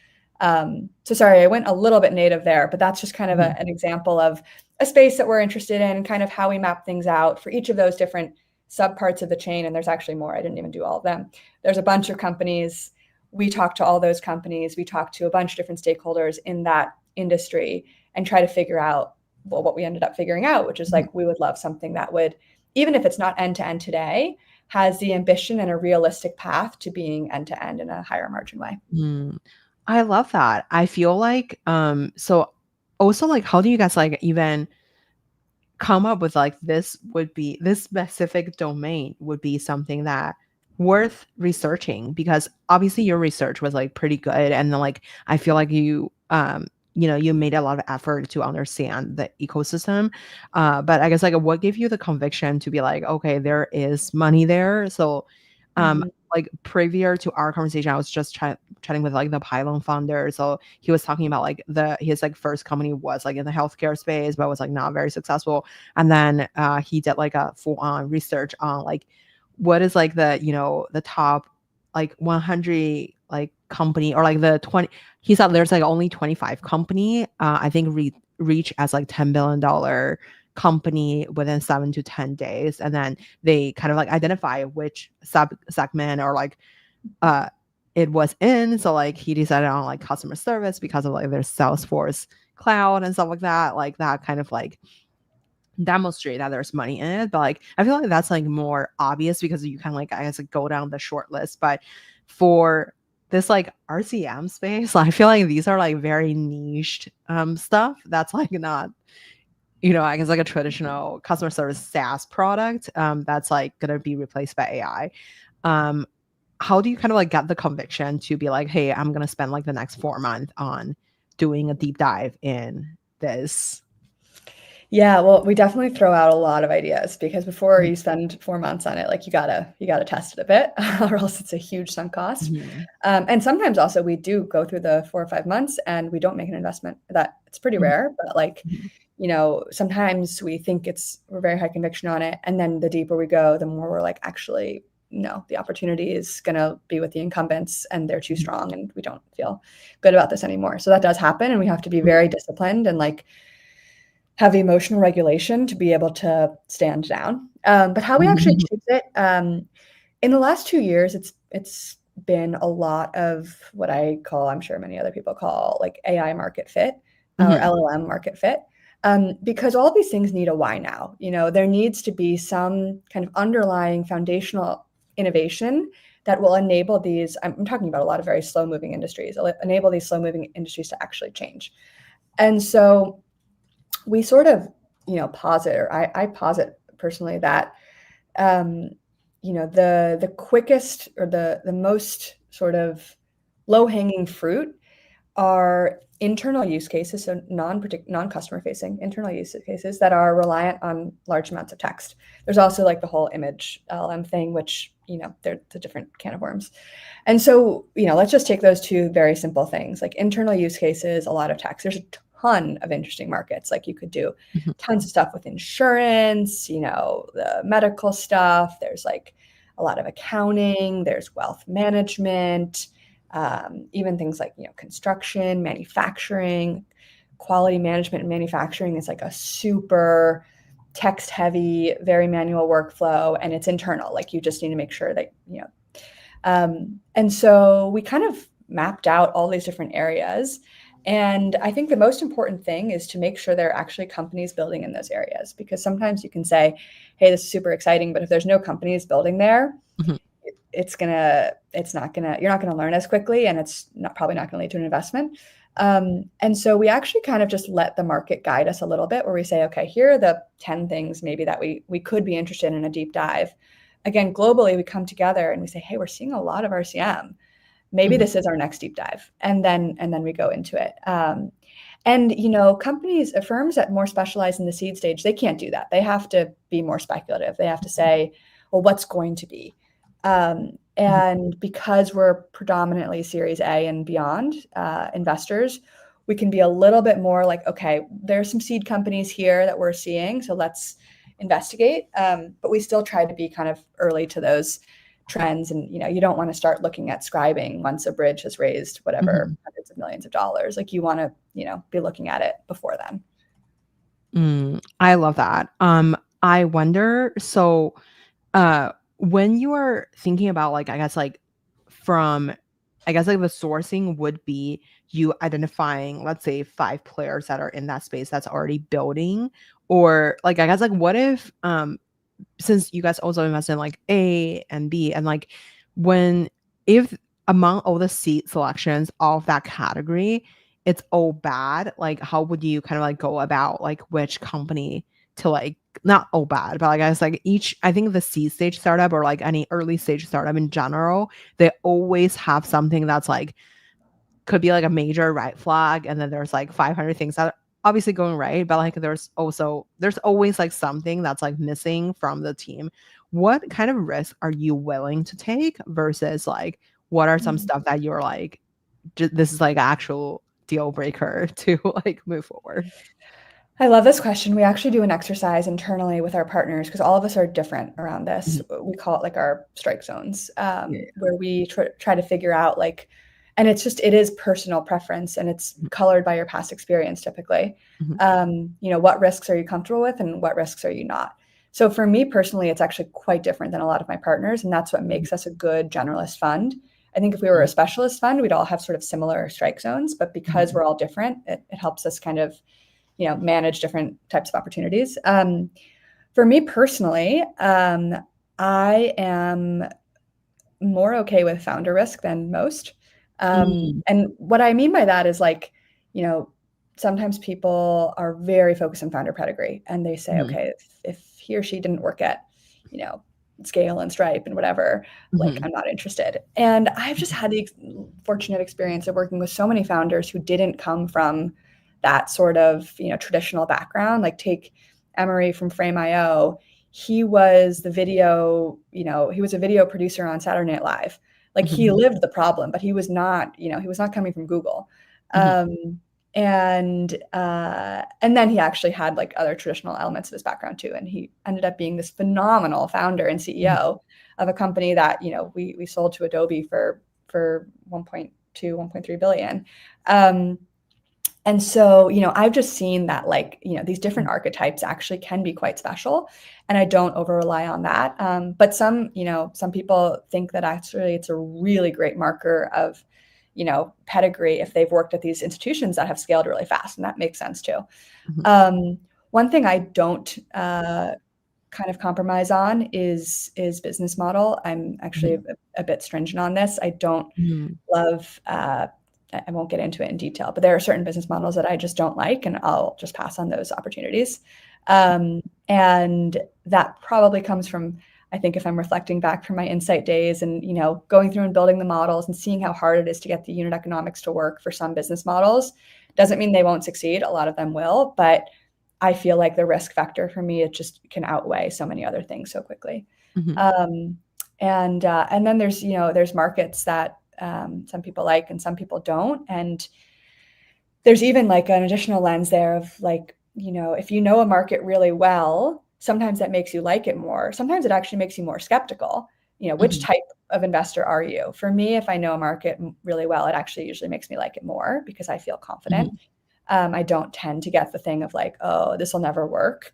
So sorry, I went a little bit native there, but that's just kind of an example of a space that we're interested in and kind of how we map things out for each of those different subparts of the chain. And there's actually more. I didn't even do all of them. There's a bunch of companies. we talk to all those companies, we talk to a bunch of different stakeholders in that industry and try to figure out, well, what we ended up figuring out, which is like, we would love something that would, even if it's not end to end today, has the ambition and a realistic path to being end to end in a higher margin way. Mm. I love that. I feel like so also like how do you guys like even come up with like this would be this specific domain would be something that worth researching because obviously your research was like pretty good and then like I feel like you made a lot of effort to understand the ecosystem but I guess like what gave you the conviction to be like okay there is money there so um Mhm. like prior to our conversation I was just chatting with like the Pylon founder so he was talking about like his like first company was like in the healthcare space but was like not very successful and then he did like a full on research on like what is like the top like 100 like company or like the 20 he said there's like only 25 company I think reach as like $10 billion company within 7 to 10 days and then they kind of like identify which segment or like uh it was in so like he decided on like customer service because of like their Salesforce cloud and stuff like that kind of like demonstrate that there's money in it but like I feel like that's like more obvious because you can like I guess like go down the short list but for this like RCM space I feel like these are like very niched stuff that's like not I guess like a traditional customer service SaaS product that's like gonna be replaced by AI. Um, how do you kind of like get the conviction to be like, hey, I'm gonna spend like the next 4 months on doing a deep dive in this? Yeah, well, we definitely throw out a lot of ideas because before you spend 4 months on it, like you gotta test it a bit, or else it's a huge sunk cost. Mhm. And sometimes also we do go through the 4 or 5 months and we don't make an investment. That it's pretty Mhm. rare, but like Mhm. sometimes we think we're very high conviction on it, and then the deeper we go, the more we're like, actually, no, the opportunity is gonna be with the incumbents, and they're too strong, and we don't feel good about this anymore. So that does happen, and we have to be very disciplined and like have emotional regulation to be able to stand down. But how we actually Mhm. achieved it in the last 2 years, it's been a lot of what I call, I'm sure many other people call, like AI market fit or Mhm. LLM market fit. Because all these things need a why now. There needs to be some kind of underlying foundational innovation that will enable these. I'm talking about a lot of very slow moving industries, enable these slow moving industries to actually change. And so we sort of, posit, or I posit personally that, um, the quickest or the most sort of low hanging fruit are internal use cases, so non-customer facing internal use cases that are reliant on large amounts of text. There's also like the whole image LLM thing, which, they're a different can of worms. And so, let's just take those two very simple things, like internal use cases, a lot of text. There's a ton of interesting markets. Like you could do Mhm. tons of stuff with insurance, the medical stuff. There's like a lot of accounting, there's wealth management, even things like, construction, manufacturing, quality management and manufacturing is like a super text heavy, very manual workflow, and it's internal. Like you just need to make sure that, and so we kind of mapped out all these different areas. And I think the most important thing is to make sure there are actually companies building in those areas, because sometimes you can say, hey, this is super exciting, but if there's no companies building there, Mhm. you're not gonna learn as quickly, and it's probably not gonna lead to an investment. And so we actually kind of just let the market guide us a little bit, where we say, okay, here are the 10 things maybe that we could be interested in a deep dive. Again, globally, we come together and we say, hey, we're seeing a lot of RCM. Maybe Mhm. this is our next deep dive, and then we go into it. And companies, firms that more specialize in the seed stage, they can't do that. They have to be more speculative. They have to say, well, what's going to be? Mhm. And because we're predominantly Series A and beyond investors, we can be a little bit more like, okay, there's some seed companies here that we're seeing, so let's investigate. But we still try to be kind of early to those trends, and you don't want to start looking at scribing once a bridge has raised whatever Mhm. hundreds of millions of dollars. Like you want to be looking at it before then. I love that. I wonder, so when you are thinking about like, I guess like from I guess like the sourcing would be you identifying, let's say, 5 players that are in that space that's already building, or like I guess like what if since you guys also invest in like A and B, and like when if among all the seat selections of that category, it's all bad, like how would you kind of like go about like which company to like not all bad, but like I guess like each I think the seed stage startup or like any early stage startup in general, they always have something that's like could be like a major red flag, and then there's like 500 things that are obviously going right, but like there's always like something that's like missing from the team. What kind of risk are you willing to take versus like what are some Mm. stuff that you're like this is like actual deal breaker to like move forward? I love this question. We actually do an exercise internally with our partners because all of us are different around this. Mhm. We call it like our strike zones, Yeah. where we try to figure out like, and it is personal preference and it's colored by your past experience typically. Mhm. What risks are you comfortable with and what risks are you not? So for me personally, it's actually quite different than a lot of my partners, and that's what Mhm. makes us a good generalist fund. I think if we were a specialist fund, we'd all have sort of similar strike zones, but because Mhm. we're all different, it helps us kind of manage different types of opportunities. For me personally, I am more okay with founder risk than most. Mhm. And what I mean by that is like, you know, sometimes people are very focused on founder pedigree and they say, Mhm. okay, if he or she didn't work at, you know, Scale and Stripe and whatever, like Mhm. I'm not interested. And I've just had the fortunate experience of working with so many founders who didn't come from that sort of, traditional background. Like take Emery from Frame.io. He was he was a video producer on Saturday Night Live. Like he Mhm. lived the problem, but he was not coming from Google. Mhm. Um, and then he actually had like other traditional elements of his background too, and he ended up being this phenomenal founder and Mhm. CEO of a company that we sold to Adobe for 1.2 1.3 billion. And so, I've just seen that like, these different archetypes actually can be quite special. And I don't over rely on that. But some people think that actually it's a really great marker of, pedigree if they've worked at these institutions that have scaled really fast. And that makes sense too. Mhm. One thing I don't kind of compromise on is business model. I'm actually Mhm. a bit stringent on this. I don't Mhm. love I won't get into it in detail, but there are certain business models that I just don't like, and I'll just pass on those opportunities. And that probably comes from, I think, if I'm reflecting back from my Insight days and going through and building the models and seeing how hard it is to get the unit economics to work for some business models, doesn't mean they won't succeed. A lot of them will, but I feel like the risk factor for me, it just can outweigh so many other things so quickly. Mhm. Um, and then there's markets that some people like and some people don't. And there's even like an additional lens there of like, if you know a market really well, sometimes that makes you like it more. Sometimes it actually makes you more skeptical. Which Mhm. type of investor are you? For me, if I know a market really well, it actually usually makes me like it more because I feel confident. Mhm. I don't tend to get the thing of like, oh, this will never work,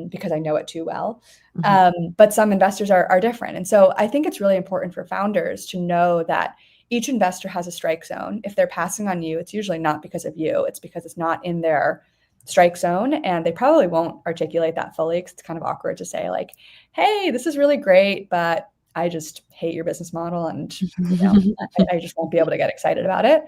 because I know it too well. Mhm. But some investors are different. And so I think it's really important for founders to know that each investor has a strike zone. If they're passing on you, it's usually not because of you, it's because it's not in their strike zone. And they probably won't articulate that fully because it's kind of awkward to say, like, hey, this is really great, but I just hate your business model. And, I just won't be able to get excited about it.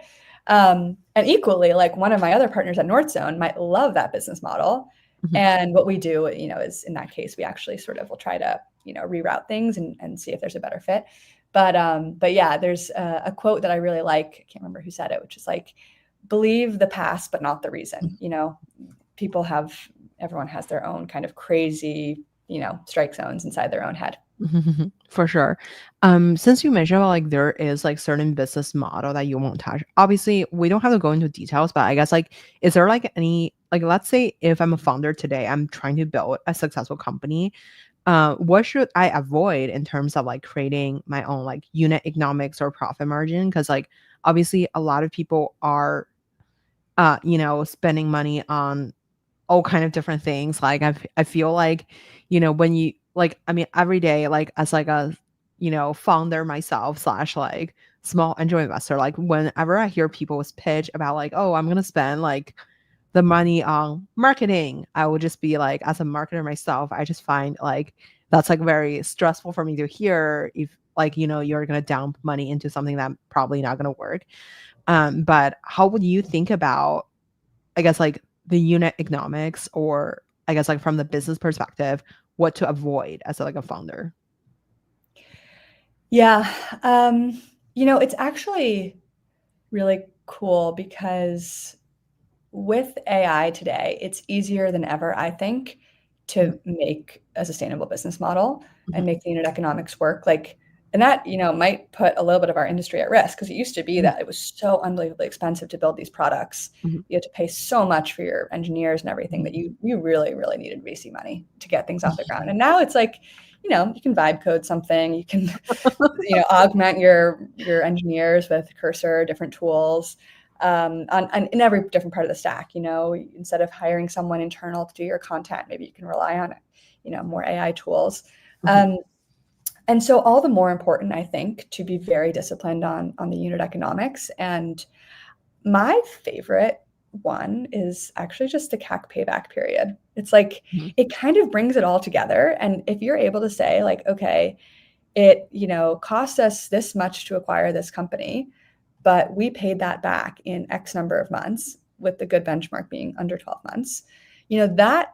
And equally, like one of my other partners at Northzone might love that business model. Mhm. And what we do, is in that case, we actually sort of will try to, reroute things and see if there's a better fit. But yeah, there's a quote that I really like. I can't remember who said it, which is like, believe the past, but not the reason. People have, everyone has their own kind of crazy, strike zones inside their own head. For sure. Since you mentioned about like there is like certain business model that you won't touch. Obviously, we don't have to go into details, but I guess like is there like any like let's say if I'm a founder today, I'm trying to build a successful company. What should I avoid in terms of like creating my own like unit economics or profit margin? Because like obviously a lot of people are spending money on all kind of different things. Like I feel like, when you like, I mean, every day, like as like a, founder myself slash like small angel investor, like whenever I hear people pitch about like, oh, I'm gonna spend like the money on marketing, I would just be like, as a marketer myself, I just find like that's like very stressful for me to hear if like, you're gonna dump money into something that probably not gonna work. But how would you think about, I guess, like the unit economics, or I guess like from the business perspective, what to avoid as like a founder? Yeah. It's actually really cool because with AI today, it's easier than ever, I think, Mhm, to make a sustainable business model and mhm, make the unit economics work. Like, and that, might put a little bit of our industry at risk because it used to be mhm, that it was so unbelievably expensive to build these products. mhm, You had to pay so much for your engineers and everything mhm. that you really, really needed VC money to get things off the ground. Yeah. And now it's like, you can vibe code something, you can, augment your engineers with Cursor, different tools on in every different part of the stack. Instead of hiring someone internal to do your content, maybe you can rely on more AI tools. Mhm, Um, and so all the more important, I think, to be very disciplined on the unit economics. And my favorite one is actually just the CAC payback period. It's like mhm, it kind of brings it all together. And if you're able to say, like, okay, it cost us this much to acquire this company, but we paid that back in X number of months, with the good benchmark being under 12 months, that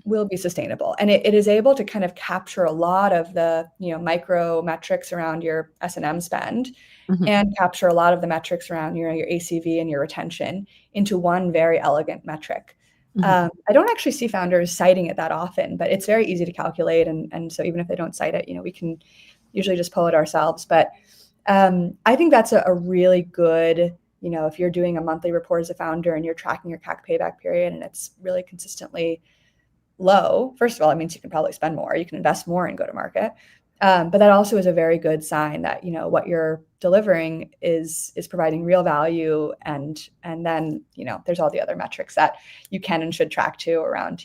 will be sustainable. And it is able to kind of capture a lot of the micro metrics around your S&M spend, mhm, and capture a lot of the metrics around your ACV and your retention into one very elegant metric. mhm. I don't actually see founders citing it that often, but it's very easy to calculate. And so even if they don't cite it, we can usually just pull it ourselves. But I think that's a really good, if you're doing a monthly report as a founder and you're tracking your CAC payback period and it's really consistently low, first of all, it means you can probably spend more, you can invest more and go to market. But that also is a very good sign that what you're delivering is providing real value, and then there's all the other metrics that you can and should track too around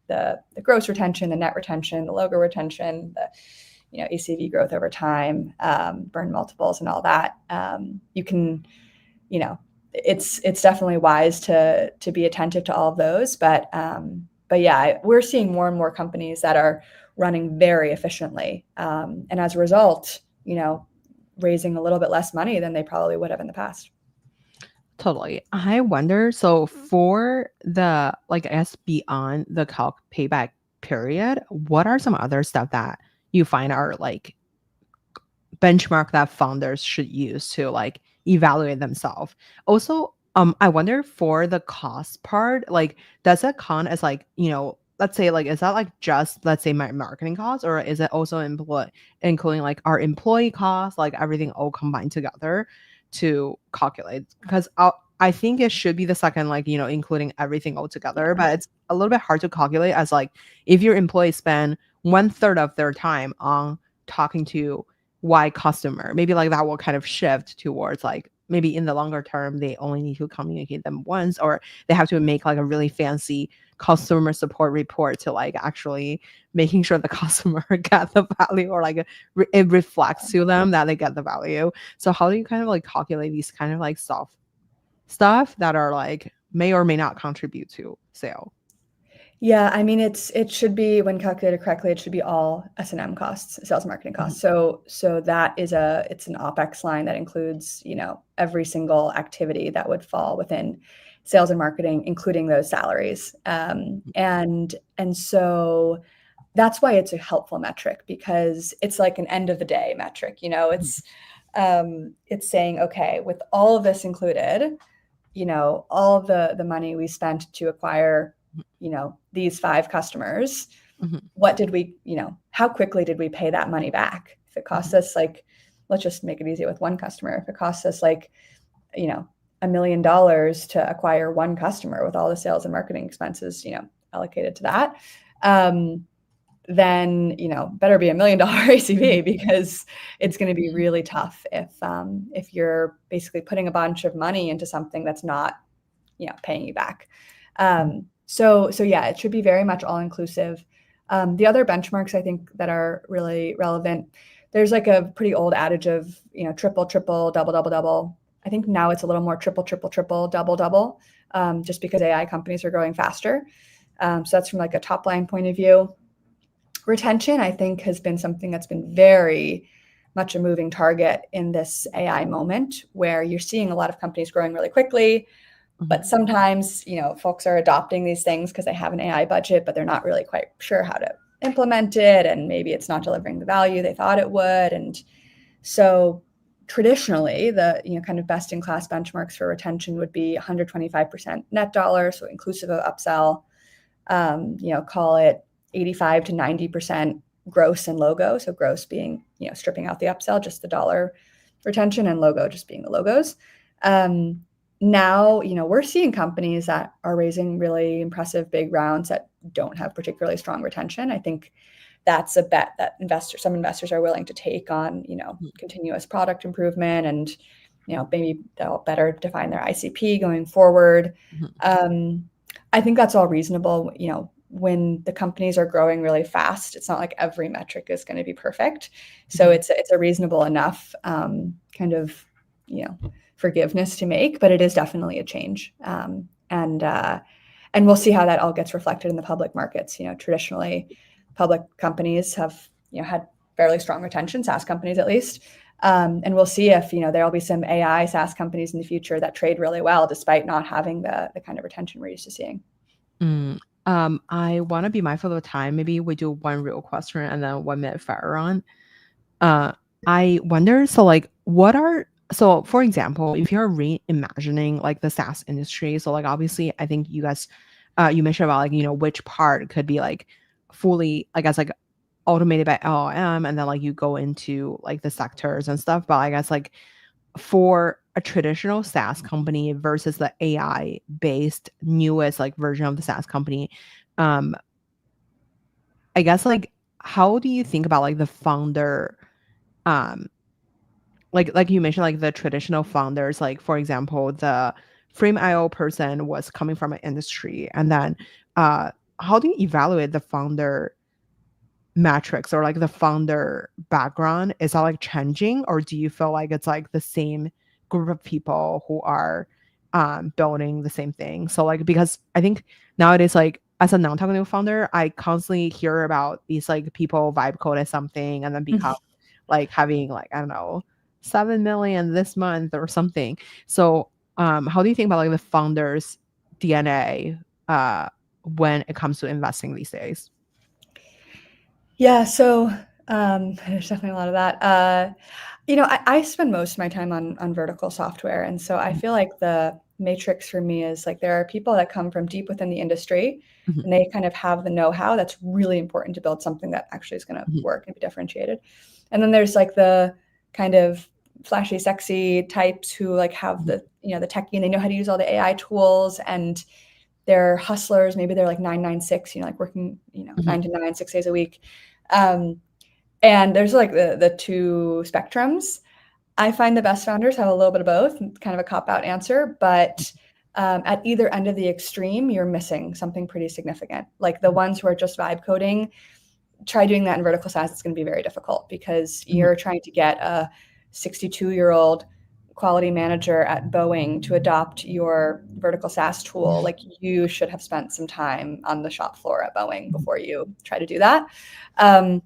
the gross retention, the net retention, the logo retention, the ACV growth over time, burn multiples, and all that. You can, it's definitely wise to be attentive to all of those. But yeah, we're seeing more and more companies that are running very efficiently, and as a result, raising a little bit less money than they probably would have in the past. Totally. I wonder, so for the, like, I guess beyond the calc payback period, what are some other stuff that you find are like benchmark that founders should use to like evaluate themselves? Also, I wonder for the cost part, like, does it count as like, let's say like, is that like just, let's say, my marketing costs, or is it also including like our employee costs, like everything all combined together to calculate? Because I think it should be the second, like, including everything all together, Yeah. but it's a little bit hard to calculate, as like if your employees spend 1/3 of their time on talking to Y customer, maybe like that will kind of shift towards like, maybe in the longer term they only need to communicate them once, or they have to make like a really fancy customer support report to like actually making sure the customer get the value, or like it reflects to them that they get the value. So how do you kind of like calculate these kind of like soft stuff that are like may or may not contribute to sale? Yeah, I mean, it should be, when calculated correctly, it should be all S&M costs, sales and marketing Mhm, costs. So that is it's an OpEx line that includes, every single activity that would fall within sales and marketing, including those salaries. And so that's why it's a helpful metric, because it's like an end of the day metric. mhm, It's saying, okay, with all of this included, all of the money we spent to acquire, these 5 customers, mhm, what did we, how quickly did we pay that money back? If it costs mhm, us, like, let's just make it easy with one customer. If it costs us like, $1 million to acquire one customer with all the sales and marketing expenses, allocated to that, then better be $1 million ACV, because it's going to be really tough if you're basically putting a bunch of money into something that's not paying you back. mhm, So yeah, it should be very much all inclusive. The other benchmarks I think that are really relevant. there's like a pretty old adage of, triple, triple, double, double, double. I think now it's a little more triple, triple, triple, double, double, just because AI companies are growing faster. So that's from like a top line point of view. Retention, I think, has been something that's been very much a moving target in this AI moment, where you're seeing a lot of companies growing really quickly, but sometimes, folks are adopting these things because they have an AI budget, but they're not really quite sure how to implement it, and maybe it's not delivering the value they thought it would. And so traditionally, the kind of best in class benchmarks for retention would be 125% net dollar, so inclusive of upsell. Call it 85 to 90% gross and logo. So gross being, stripping out the upsell, just the dollar retention, and logo just being the logos. Now, we're seeing companies that are raising really impressive big rounds that don't have particularly strong retention. I think that's a bet that some investors are willing to take on, continuous product improvement, and, maybe they'll better define their ICP going forward. I think that's all reasonable. When the companies are growing really fast, it's not like every metric is going to be perfect. So it's a reasonable enough kind of, forgiveness to make, but it is definitely a change. And we'll see how that all gets reflected in the public markets. Traditionally, public companies have, had fairly strong retention, SaaS companies at least. And we'll see if, there'll be some AI SaaS companies in the future that trade really well, despite not having the kind of retention we're used to seeing. I want to be mindful of the time. Maybe we do one real question and then 1 minute fire on. I wonder, so for example, if you're reimagining like the SaaS industry, so like obviously I think you guys, you mentioned about like, which part could be like fully, I guess, like automated by LLM, and then like you go into like the sectors and stuff. But I guess like for a traditional SaaS company versus the AI based newest like version of the SaaS company, I guess like how do you think about like the founder, like you mentioned, like the traditional founders, like for example, the Frame.io person was coming from an industry, and then how do you evaluate the founder metrics or like the founder background? Is that like changing, or do you feel like it's like the same group of people who are building the same thing? So like, because I think nowadays, like as a non-technical founder, I constantly hear about these like people vibe code as something and then become like having like, I don't know, 7 million this month or something. So how do you think about like the founders DNA when it comes to investing these days? Yeah, so there's definitely a lot of that. I spend most of my time on vertical software, and so I feel like the matrix for me is like there are people that come from deep within the industry, and they kind of have the know-how that's really important to build something that actually is going to work and be differentiated. And then there's like the kind of flashy, sexy types who like have the the techie, and they know how to use all the AI tools, and they're hustlers. Maybe they're like 996, like working 9 to 9, 6 days a week. And there's like the two spectrums. I find the best founders have a little bit of both, kind of a cop-out answer, but at either end of the extreme, you're missing something pretty significant. Like the ones who are just vibe coding, try doing that in vertical SaaS. It's going to be very difficult because you're trying to get a 62-year-old quality manager at Boeing to adopt your vertical SaaS tool. Like you should have spent some time on the shop floor at Boeing before you try to do that. And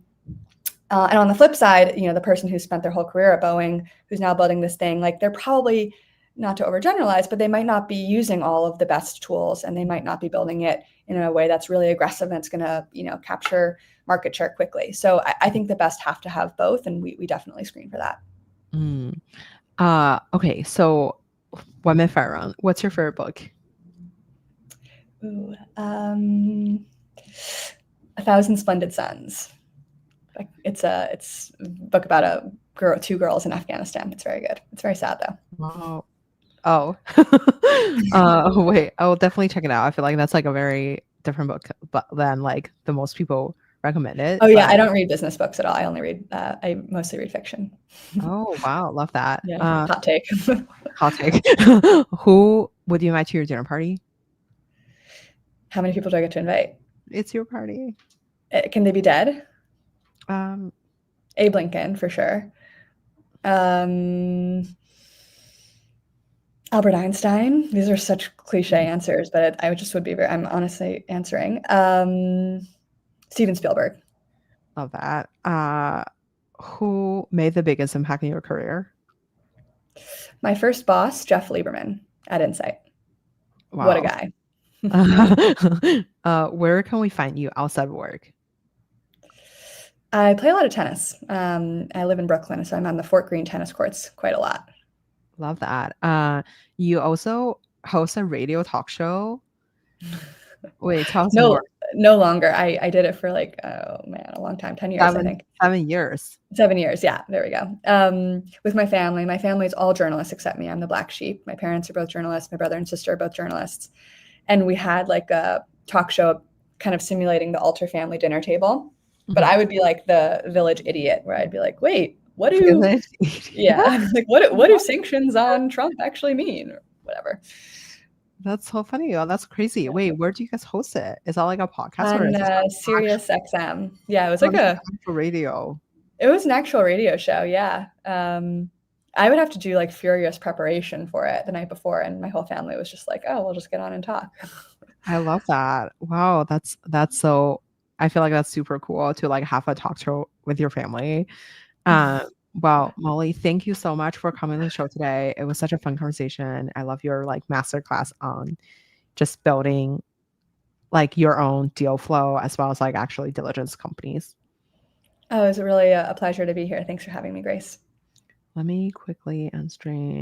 on the flip side, the person who spent their whole career at Boeing, who's now building this thing, like they're probably, not to overgeneralize, but they might not be using all of the best tools, and they might not be building it in a way that's really aggressive and it's going to, capture market share quickly. So I think the best have to have both, and we definitely screen for that. Okay, so 1 minute fire round. What's your favorite book? Ooh, 1,000 Splendid Suns. It's a book about two girls in Afghanistan. It's very good. It's very sad though. Wow. Oh. Wait, I will definitely check it out. I feel like that's like a very different book but than like the most people recommend it. Oh yeah, I don't read business books at all. I mostly read fiction. Oh wow, love that. Yeah, hot take. Hot take. Who would you invite to your dinner party? How many people do I get to invite? It's your party. Can they be dead? Abe Lincoln for sure. Um, Albert Einstein. These are such cliche answers, but I just would be very. I'm honestly answering. Steven Spielberg. Love that. Who made the biggest impact in your career? My first boss, Jeff Lieberman at Insight. What a Wow. guy. Where can we find you outside work? I play a lot of tennis. I live in Brooklyn, so I'm on the Fort Greene tennis courts quite a lot. Love that. You also host a radio talk show. Wait, tell us more. No, no longer. I did it for like, oh man, a long time, 10 years, I Seven, think. 7 years. 7 years. Yeah, there we go. With my family. My family's all journalists except me. I'm the black sheep. My parents are both journalists. My brother and sister are both journalists. And we had like a talk show kind of simulating the Alter family dinner table. But Mhm. I would be like the village idiot where I'd be like, wait, what do, Village. yeah, like what do sanctions on Trump actually mean? Or whatever. That's so funny. Oh, that's crazy. Wait, where do you guys host it? Is that like a podcast or On is this Sirius XM. Yeah, oh, this is actual radio? it was an actual radio show. Yeah. I would have to do like furious preparation for it the night before, and my whole family was just like, "Oh, we'll just get on and talk." I love that. Wow, that's so I feel like that's super cool to like have a talk show with your family. Well, Molly, thank you so much for coming to the show today. It was such a fun conversation. I love your like masterclass on just building like your own deal flow as well as like actually diligence companies. Oh, it was really a pleasure to be here. Thanks for having me, Grace. Let me quickly unstring